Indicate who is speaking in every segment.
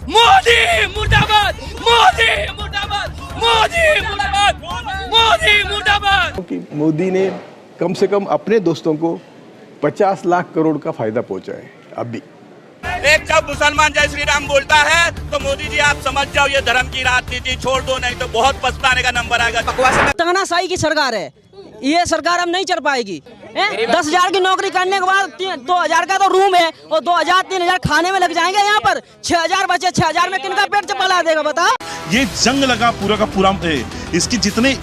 Speaker 1: मोदी मुर्दाबाद, मोदी मुर्दाबाद, मोदी मुर्दाबाद, मोदी मुर्दाबाद।
Speaker 2: कि मोदी ने कम से कम अपने दोस्तों को 50 लाख करोड़ का फायदा पहुंचा है। अभी
Speaker 1: एक जब मुसलमान जय श्री राम बोलता है तो मोदी जी आप समझ जाओ ये धर्म की राजनीति छोड़ दो, नहीं तो बहुत पछताने का नंबर आएगा।
Speaker 3: तानाशाही की सरकार है, ये सरकार अब नहीं चल पाएगी। 10,000 की नौकरी करने के बाद 2,000 का तो रूम है और 2,000 3,000 खाने में लग जाएंगे। यहाँ पर 6,000 बचे, 6,000 में किनका पेट चला देगा बता।
Speaker 4: ये जंग लगा पूरा का पूरा, इसकी जितने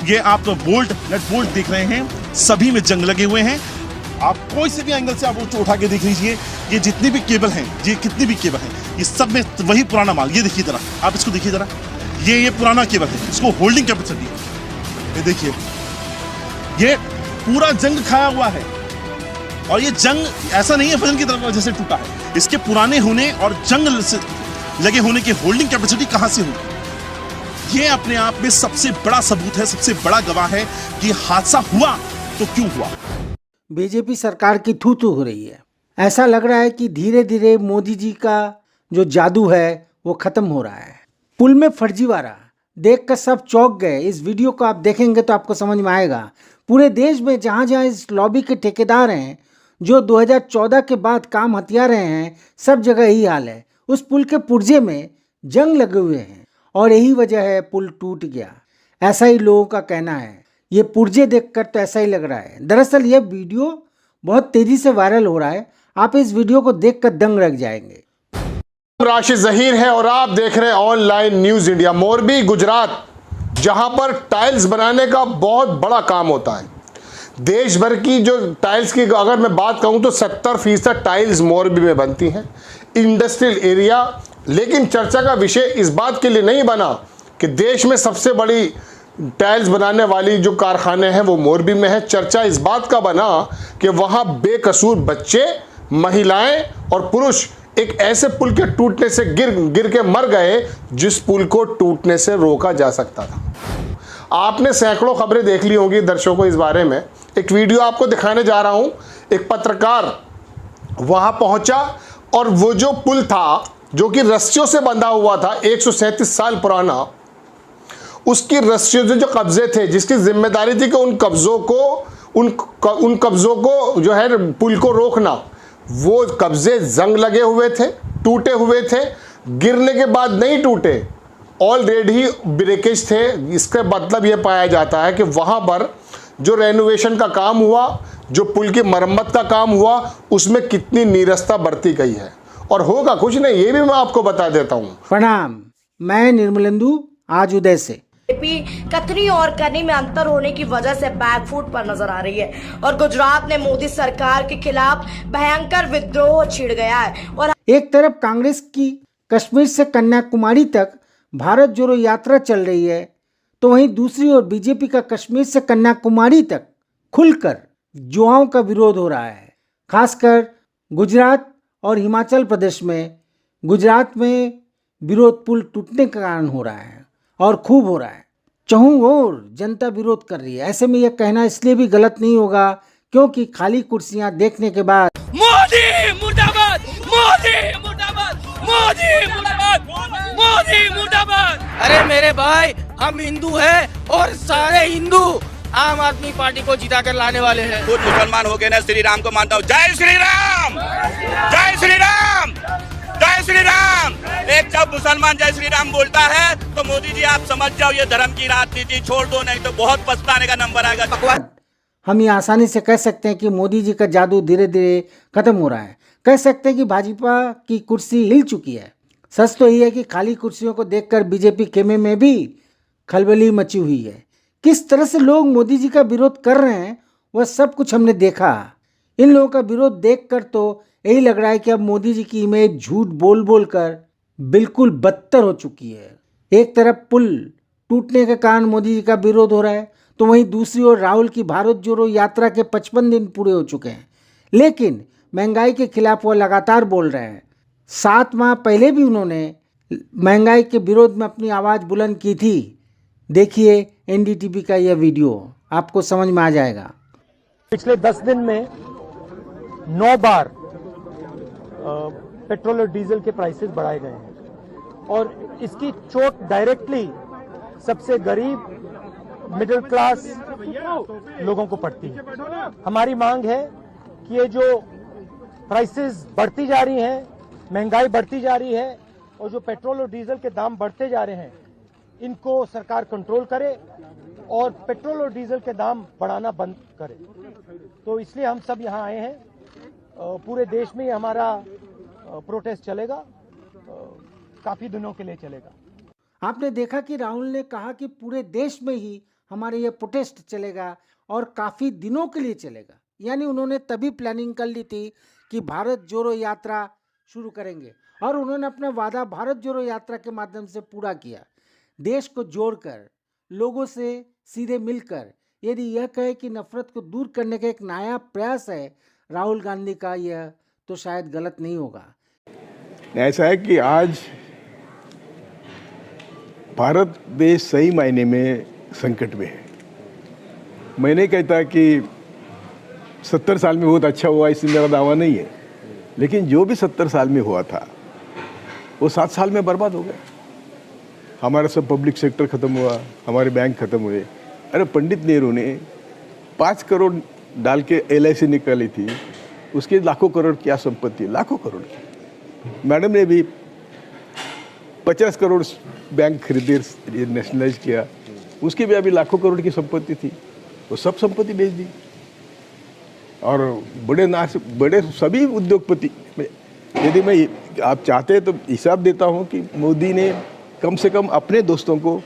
Speaker 4: ये आप तो बोल्ट नेट बोल्ट देख रहे हैं, सभी में जंग लगे हुए हैं। आप कोई से भी एंगल से आप वो उठा के देख लीजिए, ये जितनी भी केबल हैं, ये कितनी भी केबल हैं, ये सब में वही पुराना माल। ये देखिए जरा, आप इसको देखिए जरा, ये पुराना केबल है, इसको होल्डिंग कैपेसिटी, ये देखिए, ये पूरा जंग खाया हुआ है। और ये जंग ऐसा नहीं है फजल की तरफ जैसे टूटा है, इसके पुराने होने और जंग से लगे होने की होल्डिंग कैपेसिटी कहां से होगी। ये अपने आप में सबसे बड़ा सबूत है, सबसे बड़ा गवाह है कि हादसा हुआ तो क्यों हुआ।
Speaker 5: बीजेपी सरकार की थू थू हो रही है। ऐसा लग रहा है कि धीरे धीरे मोदी जी का जो जादू है वो खत्म हो रहा है। पुल में फर्जीवाड़ा देखकर सब चौंक गए। इस वीडियो को आप देखेंगे तो आपको समझ में आएगा। पूरे देश में जहाँ जहाँ इस लॉबी के ठेकेदार हैं जो 2014 के बाद काम हथिया रहे हैं, सब जगह यही हाल है। उस पुल के पुर्जे में जंग लगे हुए हैं और यही वजह है पुल टूट गया, ऐसा ही लोगों का कहना है। ये पुर्जे देखकर तो ऐसा ही लग रहा है। दरअसल यह वीडियो बहुत तेजी से वायरल हो रहा है। आप इस वीडियो को देखकर दंग रह जाएंगे।
Speaker 6: राशिद जहीर है और आप देख रहे हैं online news India. Morbi Gujarat, जहां पर टाइल्स बनाने का बहुत बड़ा काम होता है। देश भर की जो टाइल्स की अगर मैं बात कहूं तो 70% टाइल्स मोरबी में बनती हैं, इंडस्ट्रियल एरिया। लेकिन चर्चा का विषय इस बात के लिए नहीं बना कि देश में सबसे बड़ी टाइल्स बनाने वाली जो कारखाने हैं वो मोरबी में है। चर्चा इस बात का बना कि वहां बेकसूर बच्चे, महिलाएं और पुरुष एक ऐसे पुल के टूटने से गिर के मर गए जिस पुल को टूटने से रोका जा सकता था। आपने सैकड़ों खबरें देख ली होंगी दर्शकों इस बारे में। एक वीडियो आपको दिखाने जा रहा हूं। एक पत्रकार वहां पहुंचा और वो जो पुल था जो कि रस्सियों से बंधा हुआ था, 137 साल पुराना, उसकी रस्सियों से जो कब्जे थे, जिसकी जिम्मेदारी थी कि उन कब्जों को जो है पुल को रोकना, वो कब्जे जंग लगे हुए थे, टूटे हुए थे। गिरने के बाद नहीं टूटे, ऑलरेडी ब्रेकेज थे। इसका मतलब ये पाया जाता है कि वहाँ पर जो रेनोवेशन का काम हुआ, जो पुल की मरम्मत का काम हुआ, उसमें कितनी नीरसता बरती गई है। और होगा कुछ नहीं, ये भी मैं आपको बता देता हूँ।
Speaker 5: प्रणाम, मैं निर्मलेंदु, आज उदय से।
Speaker 7: कथनी और करनी में अंतर होने की वजह से बैकफुट पर नजर आ रही है और गुजरात में मोदी सरकार के खिलाफ भयंकर विद्रोह छिड़ गया है। और
Speaker 5: एक तरफ कांग्रेस की कश्मीर से कन्याकुमारी तक भारत जोड़ो यात्रा चल रही है, तो वहीं दूसरी ओर बीजेपी का कश्मीर से कन्याकुमारी तक खुलकर युवाओं का विरोध हो रहा है। खासकर गुजरात और हिमाचल प्रदेश में। गुजरात में विरोध पुल टूटने के कारण हो रहा है और खूब हो रहा है। चहुं ओर जनता विरोध कर रही है। ऐसे में यह कहना इसलिए भी गलत नहीं होगा क्योंकि खाली कुर्सियां देखने के बाद
Speaker 1: मोदी मुर्दाबाद, मोदी मुर्दाबाद, मोदी मुर्दाबाद, मोदी मुर्दाबाद। अरे मेरे भाई, हम हिंदू हैं और सारे हिंदू आम आदमी पार्टी को जिता कर लाने वाले हैं। खुद मुसलमान हो गए ना, श्री राम को मानता हूँ। जय श्री राम, जय श्री राम, जय श्री राम। एक जब मुसलमान जय श्री राम बोलता है तो मोदी जी आप समझ जाओ ये धर्म की राजनीति छोड़ दो, नहीं तो बहुत पछताने का नंबर आएगा।
Speaker 5: हम ये आसानी से कह सकते हैं कि मोदी जी का जादू धीरे धीरे खत्म हो रहा है। कह सकते हैं कि भाजपा की कुर्सी हिल चुकी है। सच तो यही है कि खाली कुर्सियों को देखकर बीजेपी खेमे में भी खलबली मची हुई है। किस तरह से लोग मोदी जी का विरोध कर रहे हैं वह सब कुछ हमने देखा। इन लोगों का विरोध देखकर तो यही लग रहा है कि अब मोदी जी की इमेज झूठ बोल बोल कर बिल्कुल बदतर हो चुकी है। एक तरफ पुल टूटने के कारण मोदी जी का विरोध हो रहा है, तो वहीं दूसरी ओर राहुल की भारत जोड़ो यात्रा के 55 दिन पूरे हो चुके हैं, लेकिन महंगाई के खिलाफ वो लगातार बोल रहे हैं। 7 माह पहले भी उन्होंने महंगाई के विरोध में अपनी आवाज़ बुलंद की थी। देखिए एनडीटीवी का यह वीडियो, आपको समझ में आ जाएगा।
Speaker 8: पिछले 10 दिन में 9 बार पेट्रोल और डीजल के प्राइसेस बढ़ाए गए हैं और इसकी चोट डायरेक्टली सबसे गरीब मिडिल क्लास लोगों को पड़ती है। हमारी मांग है कि ये जो प्राइसेस बढ़ती जा रही हैं, महंगाई बढ़ती जा रही है और जो पेट्रोल और डीजल के दाम बढ़ते जा रहे हैं, इनको सरकार कंट्रोल करे और पेट्रोल और डीजल के दाम बढ़ाना बंद करे। तो इसलिए हम सब यहाँ आए हैं। पूरे देश में हमारा प्रोटेस्ट चलेगा, काफी दिनों के लिए चलेगा।
Speaker 5: आपने देखा कि राहुल ने कहा कि पूरे देश में ही हमारे ये प्रोटेस्ट चलेगा और काफ़ी दिनों के लिए चलेगा। यानी उन्होंने तभी प्लानिंग कर ली थी कि भारत जोड़ो यात्रा शुरू करेंगे और उन्होंने अपना वादा भारत जोड़ो यात्रा के माध्यम से पूरा किया। देश को जोड़कर, लोगों से सीधे मिलकर यदि यह कहे कि नफरत को दूर करने का एक नया प्रयास है राहुल गांधी का, यह तो शायद गलत नहीं होगा।
Speaker 2: ऐसा है कि आज भारत देश सही मायने में संकट में है। मैं नहीं कहता कि 70 साल में बहुत अच्छा हुआ, इसमें मेरा दावा नहीं है, लेकिन जो भी 70 साल में हुआ था वो 7 साल में बर्बाद हो गया। हमारा सब पब्लिक सेक्टर खत्म हुआ, हमारे बैंक खत्म हुए। अरे पंडित नेहरू ने 5 करोड़ डाल के LIC निकाली थी, उसके लाखों करोड़ क्या संपत्ति, लाखों करोड़ की। मैडम ने भी 50 करोड़ बैंक खरीदे, नेशनलाइज किया, उसकी भी अभी लाखों करोड़ की संपत्ति थी, वो सब संपत्ति बेच दी। और बड़े सभी उद्योगपति, यदि मैं आप चाहते हैं तो हिसाब देता हूं कि मोदी ने कम से कम अपने दोस्तों को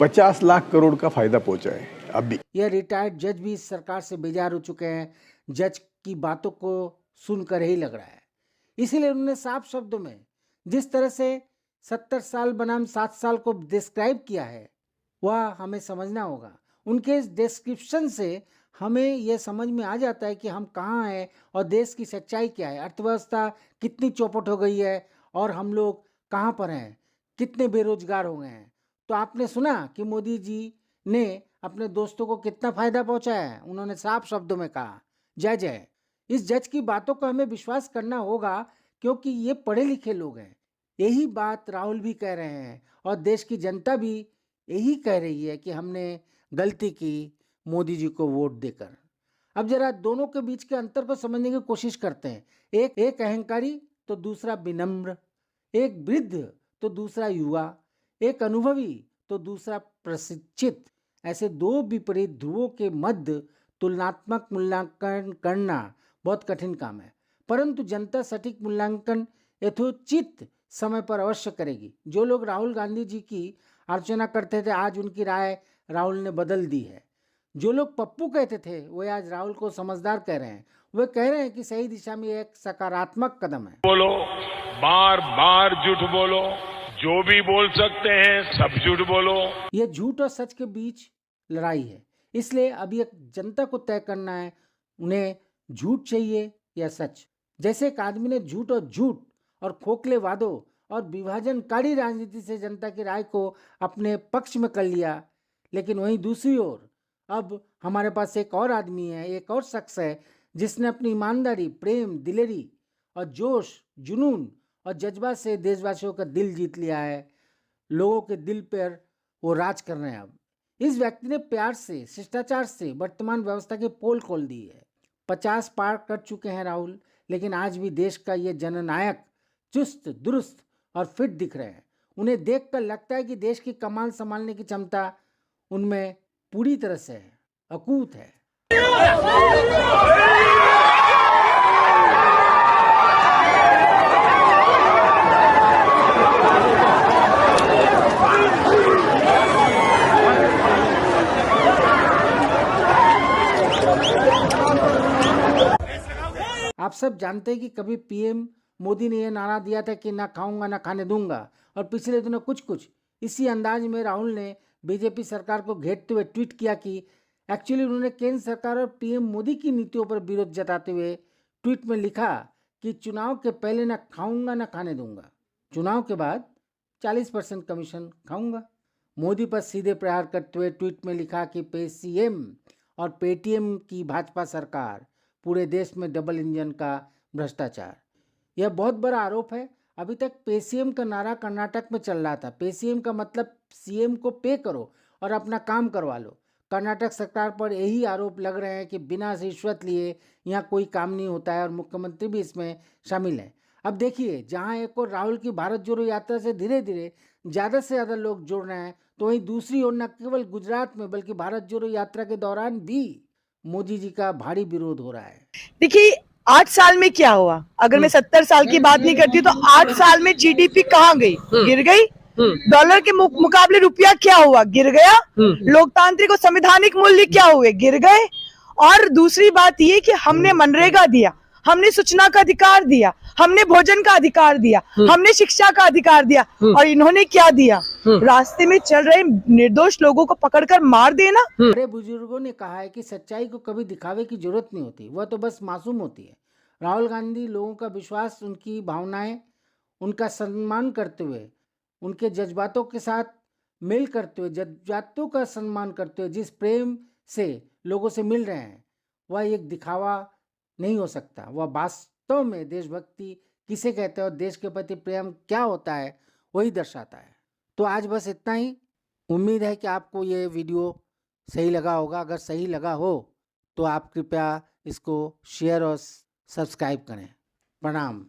Speaker 2: 50 लाख करोड़ का फायदा पहुंचा है। अभी
Speaker 5: यह रिटायर्ड जज भी इस सरकार से बेजार हो चुके हैं। जज की बातों को सुनकर ही लग रहा है, इसीलिए उन्होंने साफ शब्दों में जिस तरह से 70 साल बनाम 7 साल को डिस्क्राइब किया है वह हमें समझना होगा। उनके इस डिस्क्रिप्शन से हमें यह समझ में आ जाता है कि हम कहाँ हैं और देश की सच्चाई क्या है, अर्थव्यवस्था कितनी चौपट हो गई है और हम लोग कहाँ पर हैं, कितने बेरोजगार हो गए हैं। तो आपने सुना कि मोदी जी ने अपने दोस्तों को कितना फायदा पहुंचाया है। उन्होंने साफ शब्दों में कहा जय जय। इस जज की बातों को हमें विश्वास करना होगा क्योंकि ये पढ़े लिखे लोग हैं। यही बात राहुल भी कह रहे हैं और देश की जनता भी यही कह रही है कि हमने गलती की मोदी जी को वोट देकर। अब जरा दोनों के बीच के अंतर को समझने की कोशिश करते हैं। एक अहंकारी तो दूसरा विनम्र, एक वृद्ध तो दूसरा युवा, एक अनुभवी तो दूसरा प्रशिक्षित। ऐसे दो विपरीत ध्रुवों के मध्य तुलनात्मक मूल्यांकन करना बहुत कठिन काम है, परंतु जनता सटीक मूल्यांकन यथोचित समय पर अवश्य करेगी। जो लोग राहुल गांधी जी की आलोचना करते थे आज उनकी राय राहुल ने बदल दी है। जो लोग पप्पू कहते थे वे आज राहुल को समझदार कह रहे हैं। वे कह रहे हैं कि सही दिशा में एक सकारात्मक कदम है।
Speaker 9: बोलो, बार बार झूठ बोलो, जो भी बोल सकते हैं सब झूठ बोलो।
Speaker 5: ये झूठ और सच के बीच लड़ाई है, इसलिए अभी एक जनता को तय करना है उन्हें झूठ चाहिए या सच। जैसे एक आदमी ने झूठ और खोखले वादों और विभाजनकारी राजनीति से जनता की राय को अपने पक्ष में कर लिया, लेकिन वहीं दूसरी ओर अब हमारे पास एक और आदमी है, एक और शख्स है जिसने अपनी ईमानदारी, प्रेम, दिलेरी और जोश, जुनून और जज्बा से देशवासियों का दिल जीत लिया है। लोगों के दिल पर वो राज कर रहे हैं। अब इस व्यक्ति ने प्यार से, शिष्टाचार से वर्तमान व्यवस्था की पोल खोल दी है। 50 पार कर चुके हैं राहुल, लेकिन आज भी देश का ये जननायक चुस्त दुरुस्त और फिट दिख रहे हैं। उन्हें देखकर लगता है कि देश की कमान संभालने की क्षमता उनमें पूरी तरह से है, अकूत है। आप सब जानते हैं कि कभी पीएम मोदी ने यह नारा दिया था कि ना खाऊंगा ना खाने दूंगा, और पिछले दिनों कुछ इसी अंदाज में राहुल ने बीजेपी सरकार को घेरते हुए ट्वीट किया कि एक्चुअली उन्होंने केंद्र सरकार और पीएम मोदी की नीतियों पर विरोध जताते हुए ट्वीट में लिखा कि चुनाव के पहले ना खाऊंगा ना खाने दूंगा, चुनाव के बाद 40% कमीशन खाऊंगा। मोदी पर सीधे प्रहार करते हुए ट्वीट में लिखा कि PCM और पेटीएम की भाजपा सरकार, पूरे देश में डबल इंजन का भ्रष्टाचार। यह बहुत बड़ा आरोप है। अभी तक पेसीएम का नारा कर्नाटक में चल रहा था। पेसीएम का मतलब सीएम को पे करो और अपना काम करवा लो। कर्नाटक सरकार पर यही आरोप लग रहे हैं कि बिना रिश्वत लिए यहाँ कोई काम नहीं होता है और मुख्यमंत्री भी इसमें शामिल है। अब देखिए, जहाँ एक और राहुल की भारत जोड़ो यात्रा से धीरे धीरे ज़्यादा से ज़्यादा लोग जुड़ रहे हैं, तो वहीं दूसरी ओर न केवल गुजरात में बल्कि भारत जोड़ो यात्रा के दौरान भी मोदी जी का भारी विरोध हो रहा है।
Speaker 10: देखिए 8 साल में क्या हुआ, अगर मैं 70 साल की बात नहीं करती तो 8 साल में जीडीपी कहाँ गई? गिर गई। डॉलर के मुकाबले रुपया क्या हुआ? गिर गया। लोकतांत्रिक और संवैधानिक मूल्य क्या हुए? गिर गए। और दूसरी बात ये कि हमने मनरेगा दिया, हमने सूचना का अधिकार दिया, हमने भोजन का अधिकार दिया, हमने शिक्षा का अधिकार दिया, और इन्होंने क्या दिया? रास्ते में चल रहे निर्दोष लोगों को पकड़कर मार देना।
Speaker 5: बड़े बुजुर्गों ने कहा है कि सच्चाई को कभी दिखावे की जरूरत नहीं होती, वह तो बस मासूम होती है। राहुल गांधी लोगों का विश्वास, उनकी भावनाएं, उनका सम्मान करते हुए, उनके जज्बातों के साथ मेल करते हुए, जज्बातों का सम्मान करते हुए जिस प्रेम से लोगों से मिल रहे हैं, वह एक दिखावा नहीं हो सकता। वह वास्तव में देशभक्ति किसे कहते हैं और देश के प्रति प्रेम क्या होता है, वही दर्शाता है। तो आज बस इतना ही। उम्मीद है कि आपको ये वीडियो सही लगा होगा। अगर सही लगा हो तो आप कृपया इसको शेयर और सब्सक्राइब करें। प्रणाम।